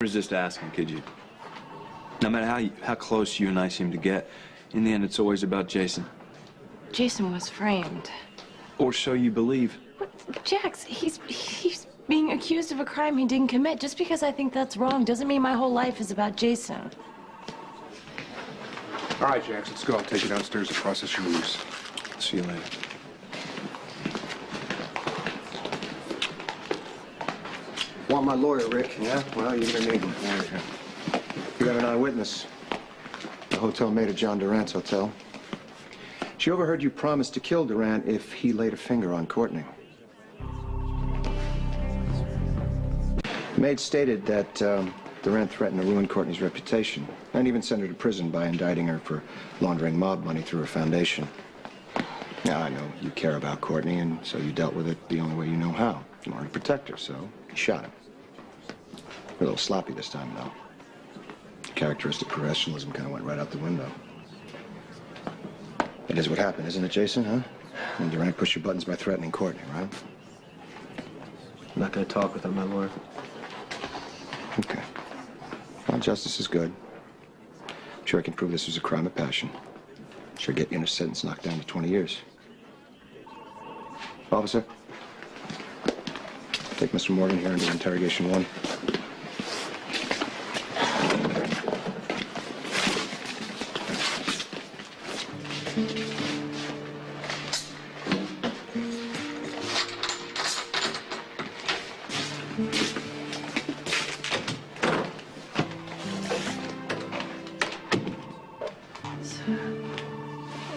Resist asking, could you? No matter how close you and I seem to get, in the end, it's always about Jason. Jason was framed. Or so you believe. But Jax, he's being accused of a crime he didn't commit. Just because I think that's wrong doesn't mean my whole life is about Jason. All right, Jax, let's go. I'll take you downstairs to process your release. See you later. Want my lawyer, Rick? Yeah? Well, you're gonna need him. You got an eyewitness. The hotel maid at John Durant's hotel. She overheard you promise to kill Durant if he laid a finger on Courtney. The maid stated that Durant threatened to ruin Courtney's reputation and even send her to prison by indicting her for laundering mob money through her foundation. Now, I know you care about Courtney, and so you dealt with it the only way you know how. You wanted to protect her, so you shot him. You're a little sloppy this time, though. Characteristic professionalism kind of went right out the window. That is what happened, isn't it, Jason, huh? And Durant pushed your buttons by threatening Courtney, right? I'm not going to talk with him, my lord. Okay. Well, justice is good. I'm sure I can prove this was a crime of passion. Sure get you in a sentence knocked down to 20 years. Officer, take Mr. Morgan here into interrogation 1.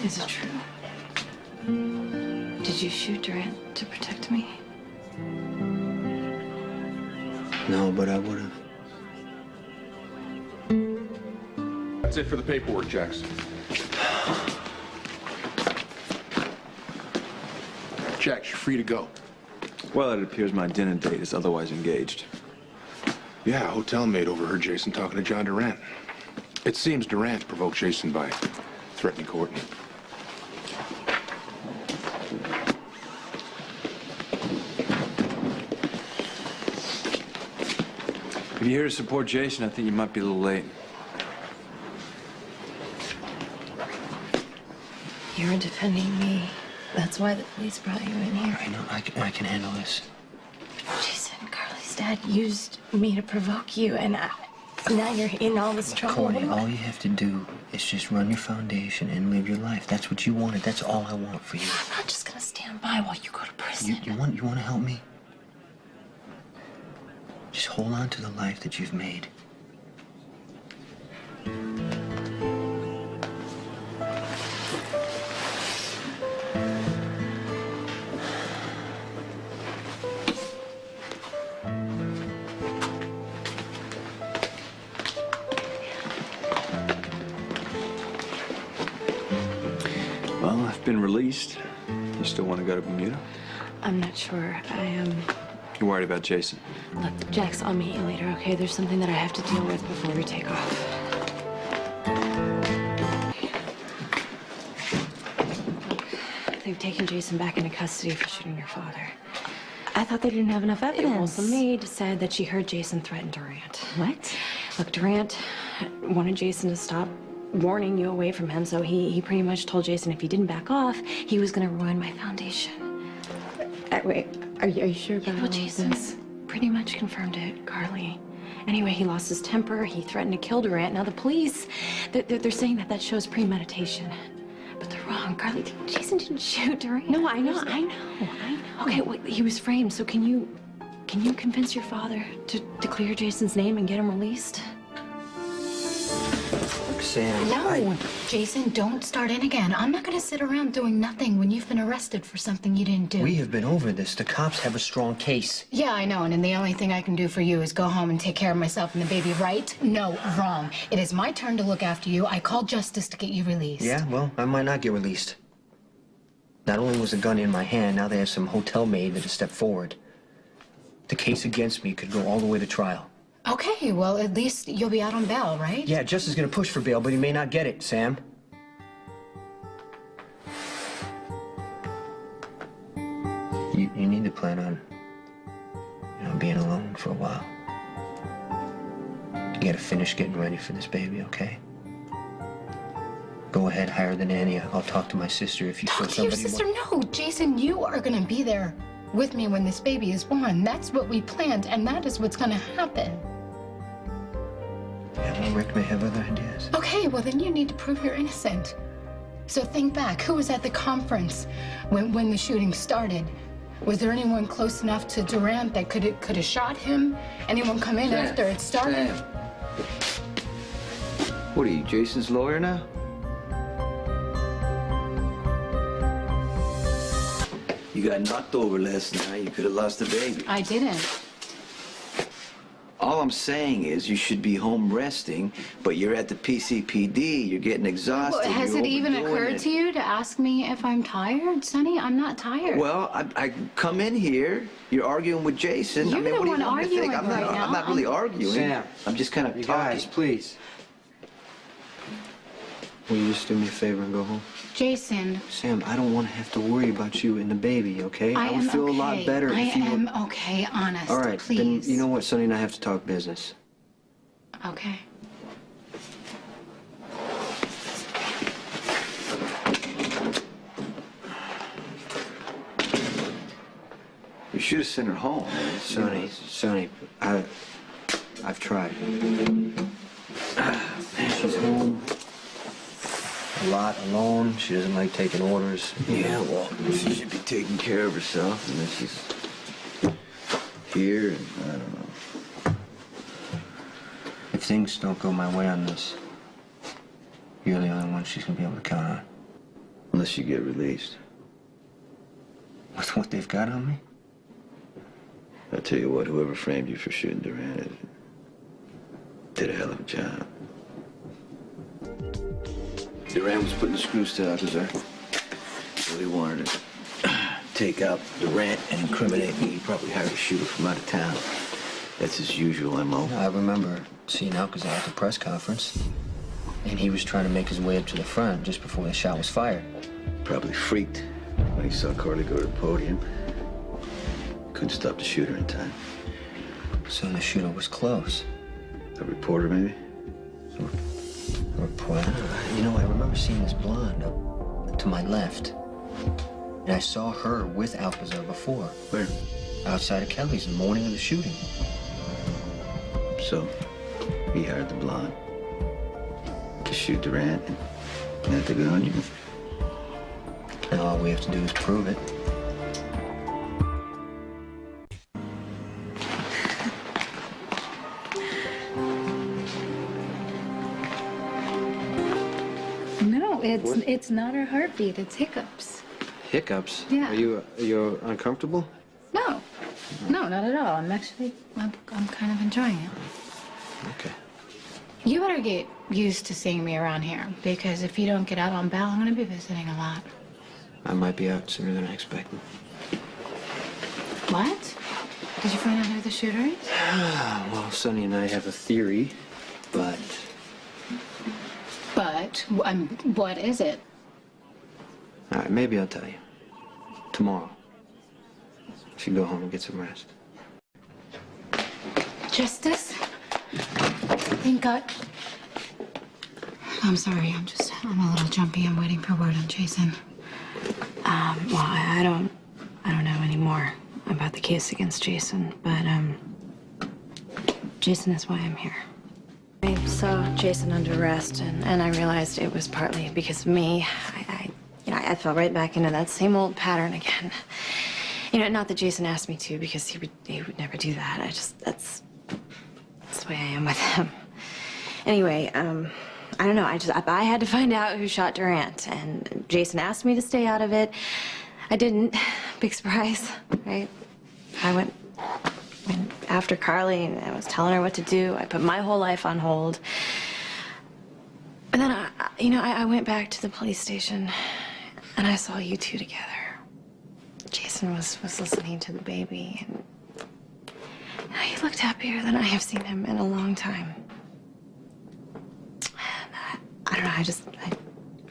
Is it true? Did you shoot Durant to protect me? No, but I would have. That's it for the paperwork, Jax. Jax, you're free to go. Well, it appears my dinner date is otherwise engaged. Yeah, hotel maid overheard Jason talking to John Durant. It seems Durant provoked Jason by threatening Courtney. If you're here to support Jason, I think you might be a little late. You're defending me. That's why the police brought you in here. I know, I can handle this. Jason, Carly's dad used me to provoke you, and now you're in all this trouble. Courtney, all you have to do is just run your foundation and live your life. That's what you wanted. That's all I want for you. I'm not just gonna stand by while you go to prison. You want to help me? Just hold on to the life that you've made. Well, I've been released. You still want to go to Bermuda? I'm not sure. You're worried about Jason? Look, Jax, I'll meet you later, okay? There's something that I have to deal with before we take off. They've taken Jason back into custody for shooting your father. I thought they didn't have enough evidence. Well, the maid said that she heard Jason threaten Durant. What? Look, Durant wanted Jason to stop warning you away from him, so he pretty much told Jason if he didn't back off, he was gonna ruin my foundation. Wait, are you sure about Well, all Jason this? pretty much confirmed it, Carly. Anyway, he lost his temper, he threatened to kill Durant. Now the police, they're saying that shows premeditation. But they're wrong, Carly. Jason didn't shoot Durant. No, I know. Okay, wait, he was framed, so can you convince your father to clear Jason's name and get him released? Look, Sam. No, Jason, don't start in again. I'm not gonna sit around doing nothing when you've been arrested for something you didn't do. We have been over this. The cops have a strong case. Yeah, I know, and the only thing I can do for you is go home and take care of myself and the baby, right? No, wrong. It is my turn to look after you. I called justice to get you released. Yeah, well, I might not get released. Not only was the gun in my hand, now they have some hotel maid that has stepped forward. The case against me could go all the way to trial. Okay, well, at least you'll be out on bail, right? Yeah, Justice is gonna push for bail, but he may not get it, Sam. You need to plan on, being alone for a while. You gotta finish getting ready for this baby, okay? Go ahead, hire the nanny. I'll talk to my sister if you feel Talk to your somebody. sister. No, Jason, you are gonna be there with me when this baby is born. That's what we planned, and that is what's gonna happen. Yeah, well, Rick may have other ideas. Okay, well then you need to prove you're innocent. So think back. Who was at the conference when the shooting started? Was there anyone close enough to Durant that could have shot him? Anyone come in after it started? Sam. What are you, Jason's lawyer now? You got knocked over last night. You could have lost the baby. I didn't. All I'm saying is you should be home resting, but you're at the PCPD. You're getting exhausted. Well, has you're it even overdoing occurred it. to you to ask me if I'm tired, Sonny? I'm not tired. Well, I come in here. You're arguing with Jason. You're I mean, the what do you one want me to think? arguing right now. I'm not really arguing. Sam, I'm just kind of You talking. guys, please. Will you just do me a favor and go home? Jason, Sam, I don't want to have to worry about you and the baby, okay? I would am feel okay. a lot better I if you am were... okay, honest. All right, please. then you know what, Sonny and I have to talk business. Okay. You should have sent her home. Sonny, I've tried. She's home a lot alone. She doesn't like taking orders. Yeah, well, she should be taking care of herself, and then she's here, and I don't know. If things don't go my way on this, you're the only one she's gonna be able to count on. Unless you get released. With what they've got on me? I tell you what, whoever framed you for shooting Durant did a hell of a job. Durant was putting the screws to Alcazar. So he wanted to take out Durant and incriminate me. He probably hired a shooter from out of town. That's his usual MO. I remember seeing Alcazar at the press conference, and he was trying to make his way up to the front just before the shot was fired. Probably freaked when he saw Carly go to the podium. Couldn't stop the shooter in time. So the shooter was close. A reporter, maybe? Well, you know, I remember seeing this blonde up to my left. And I saw her with Alcazar before. Where? Outside of Kelly's the morning of the shooting. So, he hired the blonde to shoot Durant and had the gun on you. Now all we have to do is prove it. No, it's not her heartbeat. It's hiccups. Hiccups? Yeah. Are you uncomfortable? No, not at all. I'm kind of enjoying it. Okay. You better get used to seeing me around here, because if you don't get out on bail, I'm gonna be visiting a lot. I might be out sooner than I expected. What? Did you find out who the shooter is? Well, Sonny and I have a theory, but What is it? all right, maybe I'll tell you. Tomorrow. You should go home and get some rest. Justice? Thank God. I'm sorry, I'm a little jumpy. I'm waiting for word on Jason. Well, I don't know anymore about the case against Jason, but, Jason is why I'm here. I saw Jason under arrest, and I realized it was partly because of me. I fell right back into that same old pattern again. Not that Jason asked me to, because he would never do that. That's the way I am with him. Anyway, I don't know. I had to find out who shot Durant, and Jason asked me to stay out of it. I didn't. Big surprise, right? I went after Carly, and I was telling her what to do. I put my whole life on hold. And then I went back to the police station, and I saw you two together. Jason was listening to the baby, and he looked happier than I have seen him in a long time. And I don't know, I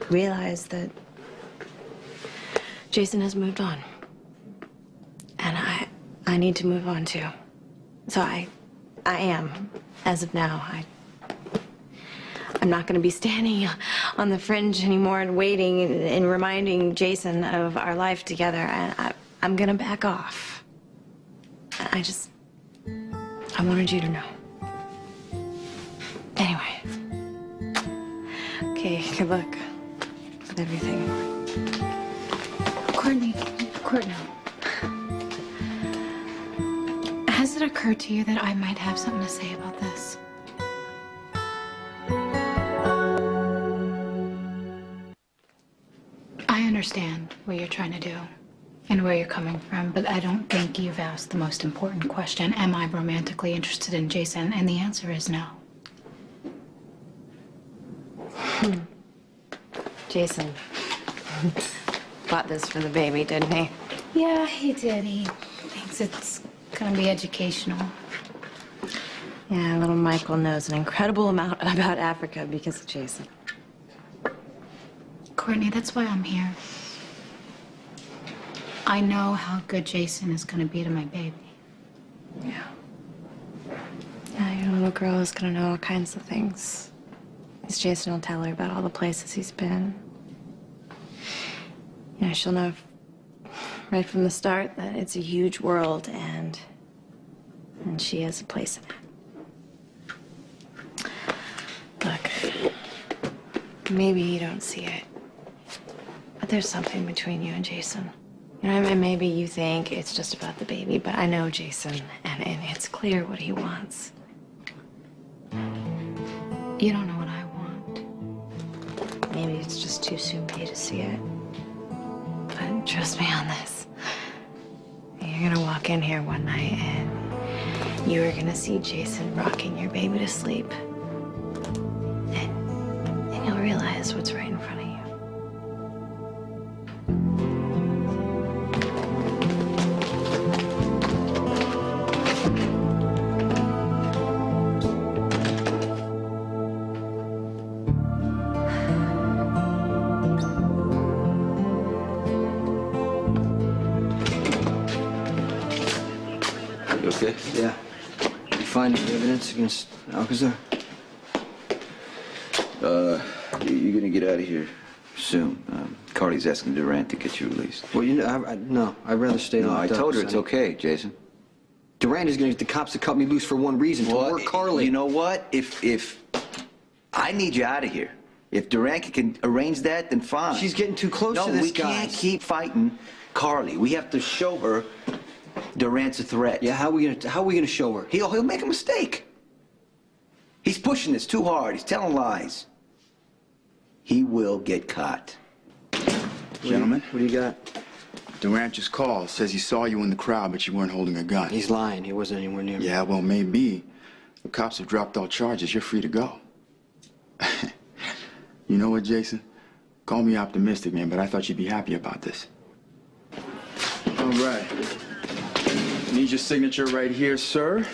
realized that Jason has moved on. And I need to move on too. So I am, as of now, I'm not going to be standing on the fringe anymore and waiting and reminding Jason of our life together. I'm going to back off. I wanted you to know. Anyway. Okay, good luck with everything. Courtney. Has it occurred to you that I might have something to say about this? I understand what you're trying to do and where you're coming from, but I don't think you've asked the most important question. Am I romantically interested in Jason? And the answer is no. Jason bought this for the baby, didn't he? Yeah, he did. He thinks it's gonna be educational. Yeah, little Michael knows an incredible amount about Africa because of Jason. Courtney, that's why I'm here. I know how good Jason is gonna be to my baby. Yeah. Yeah, your little girl is gonna know all kinds of things. Because Jason will tell her about all the places he's been. You know, she'll know right from the start that it's a huge world and she has a place in it. Look, maybe you don't see it, but there's something between you and Jason. You know, and maybe you think it's just about the baby, but I know Jason, and it's clear what he wants. You don't know what I want. Maybe it's just too soon for you to see it. But trust me on this. You're gonna walk in here one night and you are gonna see Jason rocking your baby to sleep. And you'll realize what's right in front of you. You okay? Yeah. You find any evidence against Alcazar? You're gonna get out of here soon. Carly's asking Durant to get you released. Well, you know, no, I'd rather stay No, I locked up, told her it's Sonny. okay, Jason. Durant is going to get the cops to cut me loose for one reason, to work Carly. You know what? If I need you out of here. If Durant can arrange that, then fine. She's getting too close no, to this we guy. can't keep fighting Carly. We have to show her Durant's a threat. Yeah, how are we gonna show her? He'll make a mistake. He's pushing this too hard. He's telling lies. He will get caught. Gentlemen, What do you got? Durant just called. Says he saw you in the crowd, but you weren't holding a gun. He's lying. He wasn't anywhere near me. Yeah, well, maybe. The cops have dropped all charges. You're free to go. You know what, Jason? Call me optimistic, man, but I thought you'd be happy about this. All right. Need your signature right here, sir.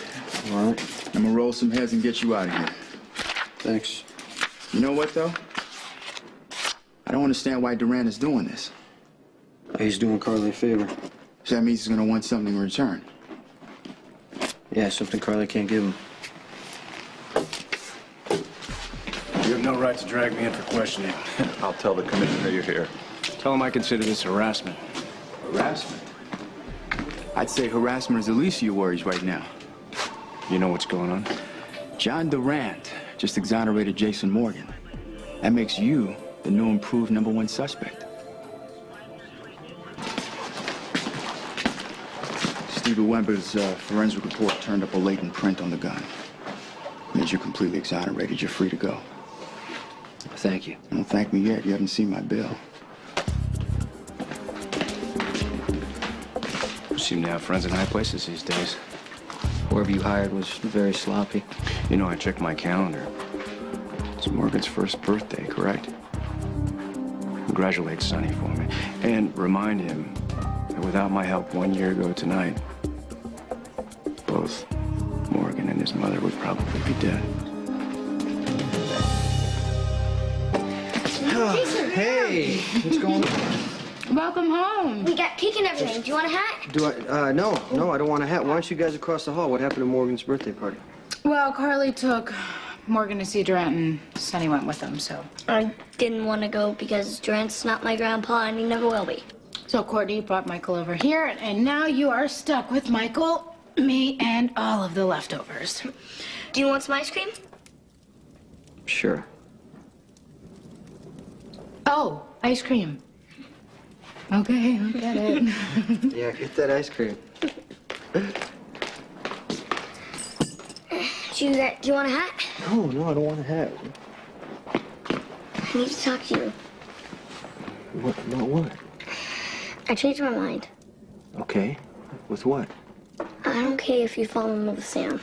All right. I'm gonna roll some heads and get you out of here. Thanks. You know what, though? I don't understand why Durant is doing this. He's doing Carly a favor. So that means he's gonna want something in return. Yeah, something Carly can't give him. You have no right to drag me in for questioning. I'll tell the commissioner you're here. Tell him I consider this harassment. Harassment? I'd say harassment is the least of your worries right now. You know what's going on? John Durant just exonerated Jason Morgan. That makes you the new improved #1 suspect. Stevie Wember's forensic report turned up a latent print on the gun. Means you're completely exonerated. You're free to go. Thank you. Don't thank me yet. You haven't seen my bill. You seem to have friends in high places these days. Whoever you hired was very sloppy. You know, I checked my calendar. It's Morgan's first birthday, correct? Congratulate Sonny for me. And remind him that without my help 1 year ago tonight, both Morgan and his mother would probably be dead. Hey, what's going on? Welcome home. We got cake and everything. Do you want a hat? Do I? No, I don't want a hat. Why don't you guys across the hall? What happened to Morgan's birthday party? Well, Carly took Morgan to see Durant, and Sonny went with him, so. I didn't want to go because Durant's not my grandpa and he never will be. So Courtney brought Michael over here, and now you are stuck with Michael, me, and all of the leftovers. Do you want some ice cream? Sure. Oh, ice cream. Okay, I get it. Yeah, get that ice cream. Do you want a hat? No, I don't want to have. I need to talk to you. What? About what? I changed my mind. Okay. With what? I don't care if you fall in love with Sam.